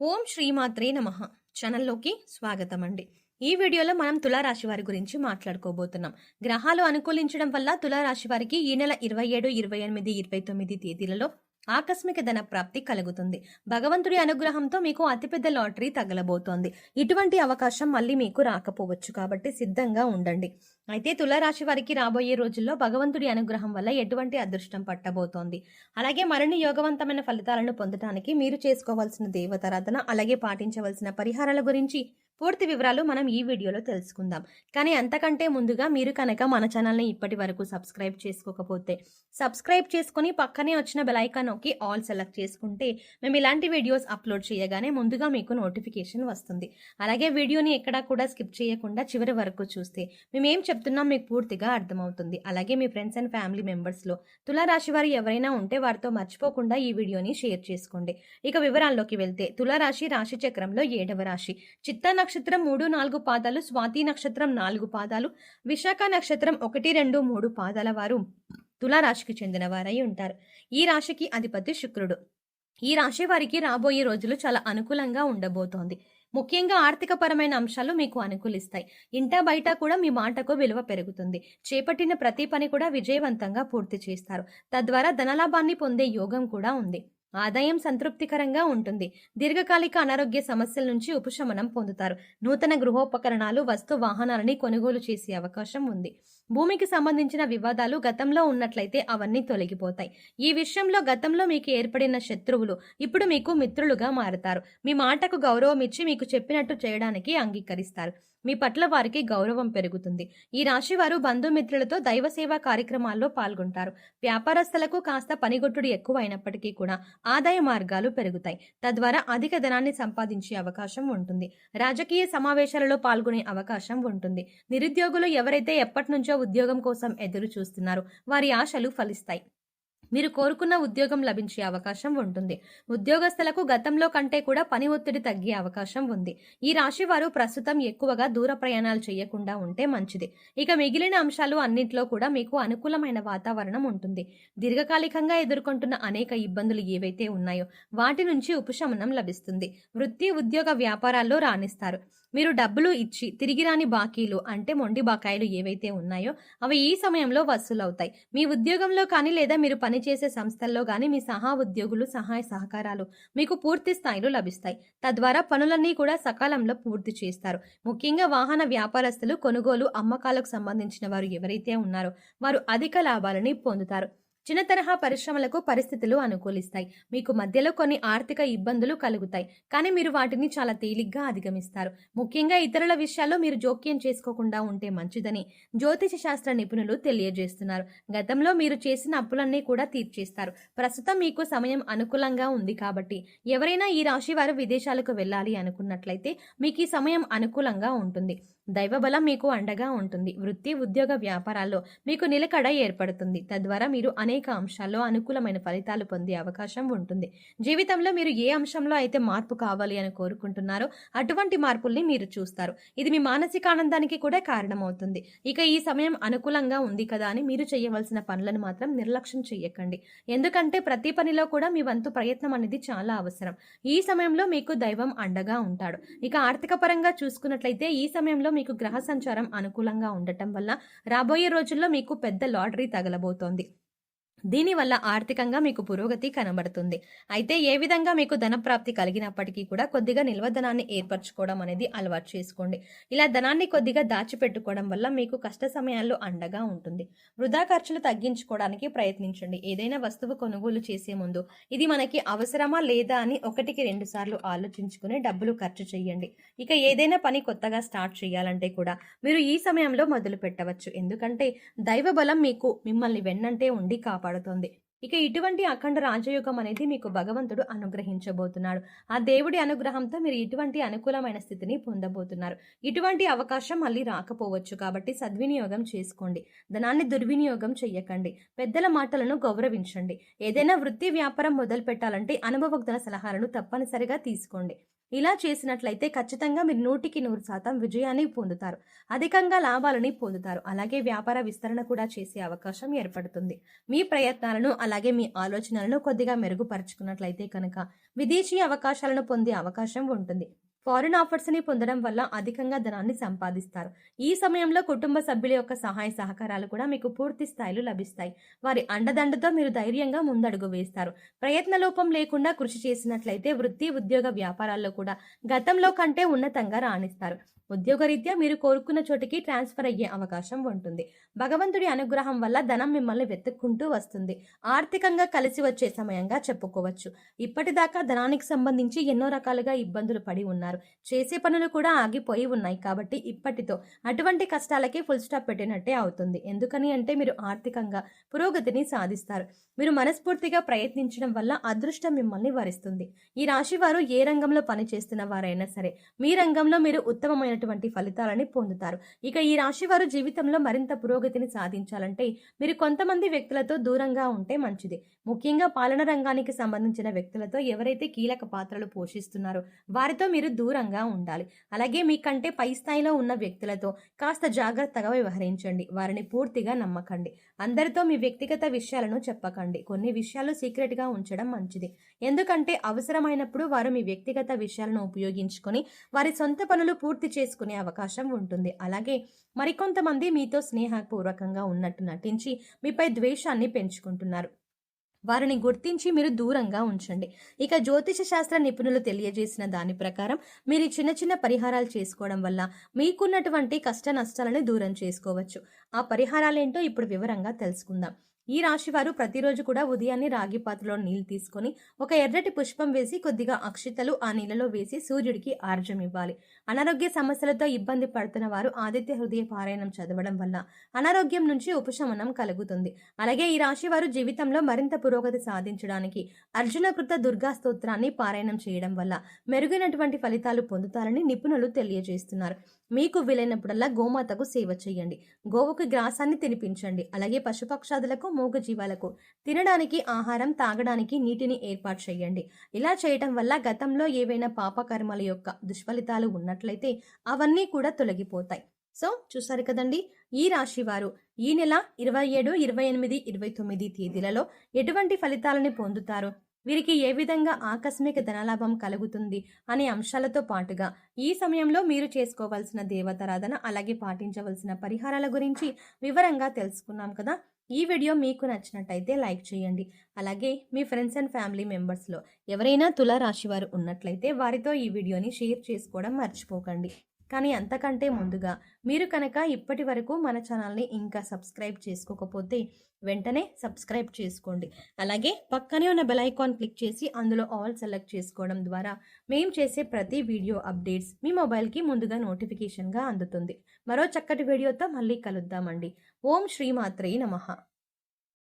ఓం శ్రీమాత్రే నమః ఛానల్లోకి స్వాగతం అండి. ఈ వీడియోలో మనం తులారాశి వారి గురించి మాట్లాడుకోబోతున్నాం. గ్రహాలు అనుకూలించడం వల్ల తులారాశి వారికి ఈ నెల 27, 28, 29 తేదీలలో ఆకస్మిక ధన ప్రాప్తి కలుగుతుంది. భగవంతుడి అనుగ్రహంతో మీకు అతిపెద్ద లాటరీ తగలబోతోంది. ఇటువంటి అవకాశం మళ్ళీ మీకు రాకపోవచ్చు కాబట్టి సిద్ధంగా ఉండండి. అయితే తులారాశి వారికి రాబోయే రోజుల్లో భగవంతుడి అనుగ్రహం వల్ల ఎటువంటి అదృష్టం పట్టబోతోంది, అలాగే మరిన్ని యోగవంతమైన ఫలితాలను పొందడానికి మీరు చేసుకోవాల్సిన దేవతారాధన, అలాగే పాటించవలసిన పరిహారాల గురించి పూర్తి వివరాలు మనం ఈ వీడియోలో తెలుసుకుందాం. కానీ అంతకంటే ముందుగా మీరు కనుక మన ఛానల్ని ఇప్పటి వరకు సబ్స్క్రైబ్ చేసుకోకపోతే సబ్స్క్రైబ్ చేసుకుని పక్కనే వచ్చిన బెల్ ఐకాన్ నొక్కి ఆల్ సెలెక్ట్ చేసుకుంటే మేము ఇలాంటి వీడియోస్ అప్లోడ్ చేయగానే ముందుగా మీకు నోటిఫికేషన్ వస్తుంది. అలాగే వీడియోని ఎక్కడా కూడా స్కిప్ చేయకుండా చివరి వరకు చూస్తే మేమేం చెప్తున్నాం మీకు పూర్తిగా అర్థమవుతుంది. అలాగే మీ ఫ్రెండ్స్ అండ్ ఫ్యామిలీ మెంబర్స్లో తులారాశి వారు ఎవరైనా ఉంటే వారితో మర్చిపోకుండా ఈ వీడియోని షేర్ చేసుకోండి. ఇక వివరాల్లోకి వెళ్తే తులారాశి రాశి చక్రంలో 7వ రాశి. చిత్తా నక్షత్రం 3, 4 పాదాలు, స్వాతి నక్షత్రం 4 పాదాలు, విశాఖ నక్షత్రం 1, 2, 3 పాదాల వారు తులారాశికి చెందిన వారై ఉంటారు. ఈ రాశికి అధిపతి శుక్రుడు. ఈ రాశి వారికి రాబోయే రోజులు చాలా అనుకూలంగా ఉండబోతోంది. ముఖ్యంగా ఆర్థికపరమైన అంశాలు మీకు అనుకూలిస్తాయి. ఇంటా బయట కూడా మీ మాటకు విలువ పెరుగుతుంది. చేపట్టిన ప్రతి పని కూడా విజయవంతంగా పూర్తి చేస్తారు. తద్వారా ధనలాభాన్ని పొందే యోగం కూడా ఉంది. ఆదాయం సంతృప్తికరంగా ఉంటుంది. దీర్ఘకాలిక అనారోగ్య సమస్యల నుంచి ఉపశమనం పొందుతారు. నూతన గృహోపకరణాలు, వస్తు వాహనాలని కొనుగోలు చేసే అవకాశం ఉంది. భూమికి సంబంధించిన వివాదాలు గతంలో ఉన్నట్లయితే అవన్నీ తొలగిపోతాయి. ఈ విషయంలో గతంలో మీకు ఏర్పడిన శత్రువులు ఇప్పుడు మీకు మిత్రులుగా మారుతారు. మీ మాటకు గౌరవం ఇచ్చి మీకు చెప్పినట్టు చేయడానికి అంగీకరిస్తారు. మీ పట్ల వారికి గౌరవం పెరుగుతుంది. ఈ రాశి వారు బంధుమిత్రులతో దైవ సేవా కార్యక్రమాల్లో పాల్గొంటారు. వ్యాపారస్తులకు కాస్త పనిగొట్టుడు ఎక్కువ అయినప్పటికీ కూడా ఆదాయ మార్గాలు పెరుగుతాయి. తద్వారా అధిక ధనాన్ని సంపాదించే అవకాశం ఉంటుంది. రాజకీయ సమావేశాలలో పాల్గొనే అవకాశం ఉంటుంది. నిరుద్యోగులు ఎవరైతే ఎప్పటి నుంచో ఉద్యోగం కోసం ఎదురు చూస్తున్నారో వారి ఆశలు ఫలిస్తాయి. మీరు కోరుకున్న ఉద్యోగం లభించే అవకాశం ఉంటుంది. ఉద్యోగస్తులకు గతంలో కంటే కూడా పని ఒత్తిడి తగ్గే అవకాశం ఉంది. ఈ రాశి వారు ప్రస్తుతం ఎక్కువగా దూర ప్రయాణాలు చేయకుండా ఉంటే మంచిది. ఇక మిగిలిన అంశాలు అన్నింటిలో కూడా మీకు అనుకూలమైన వాతావరణం ఉంటుంది. దీర్ఘకాలికంగా ఎదుర్కొంటున్న అనేక ఇబ్బందులు ఏవైతే ఉన్నాయో వాటి నుంచి ఉపశమనం లభిస్తుంది. వృత్తి, ఉద్యోగ, వ్యాపారాల్లో రాణిస్తారు. మీరు డబ్బులు ఇచ్చి తిరిగి రాని బాకీలు అంటే మొండి బకాయిలు ఏవైతే ఉన్నాయో అవి ఈ సమయంలో వసూలవుతాయి. మీ ఉద్యోగంలో కానీ లేదా మీరు పనిచేసే సంస్థల్లో కానీ మీ సహా ఉద్యోగులు సహాయ సహకారాలు మీకు పూర్తి స్థాయిలో లభిస్తాయి. తద్వారా పనులన్నీ కూడా సకాలంలో పూర్తి చేస్తారు. ముఖ్యంగా వాహన వ్యాపారస్తులు, కొనుగోలు, అమ్మకాలకు సంబంధించిన వారు ఎవరైతే ఉన్నారో వారు అధిక లాభాలని పొందుతారు. చిన్న తరహా పరిశ్రమలకు పరిస్థితులు అనుకూలిస్తాయి. మీకు మధ్యలో కొన్ని ఆర్థిక ఇబ్బందులు కలుగుతాయి, కానీ మీరు వాటిని చాలా తేలిగ్గా అధిగమిస్తారు. ముఖ్యంగా ఇతరుల విషయాల్లో మీరు జోక్యం చేసుకోకుండా ఉంటే మంచిదని జ్యోతిష శాస్త్ర నిపుణులు తెలియజేస్తున్నారు. గతంలో మీరు చేసిన అప్పులన్నీ కూడా తీర్చేస్తారు. ప్రస్తుతం మీకు సమయం అనుకూలంగా ఉంది కాబట్టి ఎవరైనా ఈ రాశి వారు విదేశాలకు వెళ్ళాలి అనుకున్నట్లయితే మీకు ఈ సమయం అనుకూలంగా ఉంటుంది. దైవబలం మీకు అండగా ఉంటుంది. వృత్తి, ఉద్యోగ, వ్యాపారాల్లో మీకు నిలకడ ఏర్పడుతుంది. తద్వారా మీరు అనేక అంశాల్లో అనుకూలమైన ఫలితాలు పొందే అవకాశం ఉంటుంది. జీవితంలో మీరు ఏ అంశంలో అయితే మార్పు కావాలి అని కోరుకుంటున్నారో అటువంటి మార్పుల్ని మీరు చూస్తారు. ఇది మీ మానసిక ఆనందానికి కూడా కారణమవుతుంది. ఇక ఈ సమయం అనుకూలంగా ఉంది కదా అని మీరు చేయవలసిన పనులను మాత్రం నిర్లక్ష్యం చేయకండి. ఎందుకంటే ప్రతి పనిలో కూడా మీ వంతు ప్రయత్నం అనేది చాలా అవసరం. ఈ సమయంలో మీకు దైవం అండగా ఉంటాడు. ఇక ఆర్థిక పరంగా చూసుకున్నట్లయితే ఈ సమయంలో మీకు గ్రహ సంచారం అనుకూలంగా ఉండటం వల్ల రాబోయే రోజుల్లో మీకు పెద్ద లాటరీ తగలబోతోంది. దీనివల్ల ఆర్థికంగా మీకు పురోగతి కనబడుతుంది. అయితే ఏ విధంగా మీకు ధనప్రాప్తి కలిగినప్పటికీ కూడా కొద్దిగా నిల్వ ధనాన్ని ఏర్పరచుకోవడం అనేది అలవాటు చేసుకోండి. ఇలా ధనాన్ని కొద్దిగా దాచిపెట్టుకోవడం వల్ల మీకు కష్ట సమయాల్లో అండగా ఉంటుంది. వృధా ఖర్చులు తగ్గించుకోవడానికి ప్రయత్నించండి. ఏదైనా వస్తువు కొనుగోలు చేసే ముందు ఇది మనకి అవసరమా లేదా అని 1-2 సార్లు ఆలోచించుకుని డబ్బులు ఖర్చు చేయండి. ఇక ఏదైనా పని కొత్తగా స్టార్ట్ చేయాలంటే కూడా మీరు ఈ సమయంలో మొదలు పెట్టవచ్చు. ఎందుకంటే దైవ బలం మీకు మిమ్మల్ని వెన్నంటే ఉండి కాపాడుతుంది. ఇక ఇటువంటి అఖండ రాజయోగం అనేది మీకు భగవంతుడు అనుగ్రహించబోతున్నాడు. ఆ దేవుడి అనుగ్రహంతో మీరు ఇటువంటి అనుకూలమైన స్థితిని పొందబోతున్నారు. ఇటువంటి అవకాశం మళ్ళీ రాకపోవచ్చు కాబట్టి సద్వినియోగం చేసుకోండి. ధనాన్ని దుర్వినియోగం చెయ్యకండి. పెద్దల మాటలను గౌరవించండి. ఏదైనా వృత్తి, వ్యాపారం మొదలు పెట్టాలంటే అనుభవజ్ఞుల సలహాలను తప్పనిసరిగా తీసుకోండి. ఇలా చేసినట్లయితే ఖచ్చితంగా మీరు 100% విజయాన్ని పొందుతారు. అధికంగా లాభాలని పొందుతారు. అలాగే వ్యాపార విస్తరణ కూడా చేసే అవకాశం ఏర్పడుతుంది. మీ ప్రయత్నాలను అలాగే మీ ఆలోచనలను కొద్దిగా మెరుగుపరుచుకున్నట్లయితే కనుక విదేశీ అవకాశాలను పొందే అవకాశం ఉంటుంది. ఫారిన్ ఆఫర్స్‌ని పొందడం వల్ల అధికంగా ధనాన్ని సంపాదిస్తారు. ఈ సమయంలో కుటుంబ సభ్యుల యొక్క సహాయ సహకారాలు కూడా మీకు పూర్తి స్థాయిలో లభిస్తాయి. వారి అండదండతో మీరు ధైర్యంగా ముందడుగు వేస్తారు. ప్రయత్న లోపం లేకుండా కృషి చేసినట్లయితే వృత్తి, ఉద్యోగ వ్యాపారాల్లో కూడా గతంలో కంటే ఉన్నతంగా రాణిస్తారు. ఉద్యోగరీత్యా మీరు కోరుకున్న చోటికి ట్రాన్స్ఫర్ అయ్యే అవకాశం ఉంటుంది. భగవంతుడి అనుగ్రహం వల్ల ధనం మిమ్మల్ని వెతుక్కుంటూ వస్తుంది. ఆర్థికంగా కలిసి వచ్చే సమయంగా చెప్పుకోవచ్చు. ఇప్పటిదాకా ధనానికి సంబంధించి ఎన్నో రకాలుగా ఇబ్బందులు పడి ఉన్నారు. చేసే పనులు కూడా ఆగిపోయి ఉన్నాయి. కాబట్టి ఇప్పటితో అటువంటి కష్టాలకి ఫుల్ స్టాప్ పెట్టినట్టే అవుతుంది. ఎందుకని అంటే మీరు ఆర్థికంగా పురోగతిని సాధిస్తారు. మీరు మనస్ఫూర్తిగా ప్రయత్నించడం వల్ల అదృష్టం మిమ్మల్ని వరిస్తుంది. ఈ రాశి వారు ఏ రంగంలో పనిచేస్తున్న వారైనా సరే మీ రంగంలో మీరు ఉత్తమమైనటువంటి ఫలితాలని పొందుతారు. ఇక ఈ రాశి వారు జీవితంలో మరింత పురోగతిని సాధించాలంటే మీరు కొంతమంది వ్యక్తులతో దూరంగా ఉంటే మంచిది. ముఖ్యంగా పాలన రంగానికి సంబంధించిన వ్యక్తులతో ఎవరైతే కీలక పాత్రలు పోషిస్తున్నారో వారితో మీరు దూరంగా ఉండాలి. అలాగే మీకంటే పై స్థాయిలో ఉన్న వ్యక్తులతో కాస్త జాగ్రత్తగా వ్యవహరించండి. వారిని పూర్తిగా నమ్మకండి. అందరితో మీ వ్యక్తిగత విషయాలను చెప్పకండి. కొన్ని విషయాలు సీక్రెట్గా ఉంచడం మంచిది. ఎందుకంటే అవసరమైనప్పుడు వారు మీ వ్యక్తిగత విషయాలను ఉపయోగించుకొని వారి సొంత పనులు పూర్తి చేసుకునే అవకాశం ఉంటుంది. అలాగే మరికొంతమంది మీతో స్నేహపూర్వకంగా ఉన్నట్టు నటించి మీపై ద్వేషాన్ని పెంచుకుంటున్నారు. వారిని గుర్తించి మీరు దూరంగా ఉంచండి. ఇక జ్యోతిష శాస్త్ర నిపుణులు తెలియజేసిన దాని ప్రకారం మీరు చిన్న చిన్న పరిహారాలు చేసుకోవడం వల్ల మీకున్నటువంటి కష్ట నష్టాలను దూరం చేసుకోవచ్చు. ఆ పరిహారాలేంటో ఇప్పుడు వివరంగా తెలుసుకుందాం. ఈ రాశి వారు ప్రతిరోజు కూడా ఉదయాన్నే రాగి పాత్రలో నీళ్లు తీసుకొని ఒక ఎర్రటి పుష్పం వేసి కొద్దిగా అక్షితలు ఆ నీళ్ళలో వేసి సూర్యుడికి ఆర్జం ఇవ్వాలి. అనారోగ్య సమస్యలతో ఇబ్బంది పడుతున్న వారు ఆదిత్య హృదయ పారాయణం చదవడం వల్ల అనారోగ్యం నుంచి ఉపశమనం కలుగుతుంది. అలాగే ఈ రాశి వారు జీవితంలో మరింత పురోగతి సాధించడానికి అర్జునకృత దుర్గా స్తోత్రాన్ని పారాయణం చేయడం వల్ల మెరుగైనటువంటి ఫలితాలు పొందుతారని నిపుణులు తెలియజేస్తున్నారు. మీకు వీలైనప్పుడల్లా గోమాతకు సేవ చేయండి. గోవుకు గ్రాసాన్ని తినిపించండి. అలాగే పశుపక్షాదులకు మూగజీవాలకు తినడానికి ఆహారం, తాగడానికి నీటిని ఏర్పాటు చేయండి. ఇలా చేయటం వల్ల గతంలో ఏవైనా పాపకర్మల యొక్క దుష్ఫలితాలు ఉన్నట్లయితే అవన్నీ కూడా తొలగిపోతాయి. సో చూసారు కదండి, ఈ రాశి వారు ఈ నెల 27, 28, 29 తేదీలలో ఎటువంటి ఫలితాలని పొందుతారు, వీరికి ఏ విధంగా ఆకస్మిక ధనలాభం కలుగుతుంది అనే అంశాలతో పాటుగా ఈ సమయంలో మీరు చేసుకోవాల్సిన దేవతారాధన అలాగే పాటించవలసిన పరిహారాల గురించి వివరంగా తెలుసుకున్నాం కదా. ఈ వీడియో మీకు నచ్చినట్టయితే లైక్ చేయండి. అలాగే మీ ఫ్రెండ్స్ అండ్ ఫ్యామిలీ మెంబర్స్లో ఎవరైనా తులా రాశి వారు ఉన్నట్లయితే వారితో ఈ వీడియోని షేర్ చేసుకోవడం మర్చిపోకండి. కానీ అంతకంటే ముందుగా మీరు కనుక ఇప్పటి వరకు మన ఛానల్ని ఇంకా సబ్స్క్రైబ్ చేసుకోకపోతే వెంటనే సబ్స్క్రైబ్ చేసుకోండి. అలాగే పక్కనే ఉన్న బెల్ ఐకాన్ క్లిక్ చేసి అందులో ఆల్ సెలెక్ట్ చేసుకోవడం ద్వారా మేము చేసే ప్రతి వీడియో అప్డేట్స్ మీ మొబైల్కి ముందుగా నోటిఫికేషన్గా అందుతుంది. మరో చక్కటి వీడియోతో మళ్ళీ కలుద్దామండి. ఓం శ్రీమాత్రే నమః.